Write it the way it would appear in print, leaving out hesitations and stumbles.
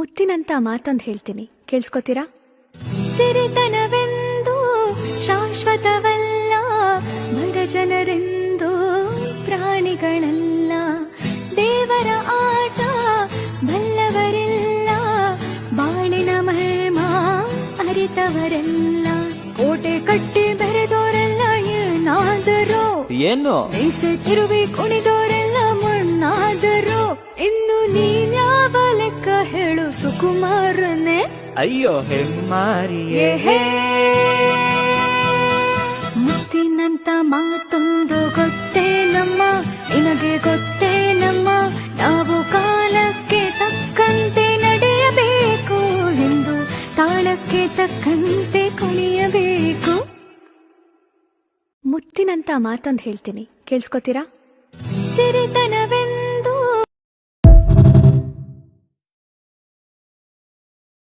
ಮುತ್ತಿನಂತ ಮಾತೊಂದು ಹೇಳ್ತೀನಿ, ಕೇಳಿಸ್ಕೊತೀರಾ? ಸಿರಿತನವೆಂದು ಶಾಶ್ವತವಲ್ಲ, ಬಡ ಜನರೆಂದು ಪ್ರಾಣಿಗಳಲ್ಲ, ದೇವರ ಆಟ ಬಲ್ಲವರೆಲ್ಲ, ಬಾಳಿನ ಮರ್ಮ ಅರಿತವರೆಲ್ಲ, ಕೋಟೆ ಕಟ್ಟಿ ಬೆರೆದೋರೆಲ್ಲ ಏನಾದರೂ ಏನು ಮೀಸೆ ತಿರುವಿ ಕುಣಿದೋರೆಲ್ಲ ಮಣ್ಣಾದರು. ಇನ್ನು ನೀನ್ಯಾವ ಲೆಕ್ಕ ಹೇಳು ಸುಕುಮಾರನೇ? ಅಯ್ಯೋ ಹೆಮ್ಮಾರಿಯೇ, ಮುತ್ತಿನಂತ ಮಾತೊಂದು ಗೊತ್ತೇ ನಮ್ಮ, ನಿನಗೆ ಗೊತ್ತೇ ನಮ್ಮ, ನಾವು ಕಾಲಕ್ಕೆ ತಕ್ಕಂತೆ ನಡೆಯಬೇಕು ಎಂದು ತಾಳಕ್ಕೆ ತಕ್ಕಂತೆ ಕುಣಿಯಬೇಕು. ಮುತ್ತಿನಂತ ಮಾತೊಂದು ಹೇಳ್ತೀನಿ, ಕೇಳಿಸ್ಕೊತೀರಾ? ಸಿರಿತನವೇ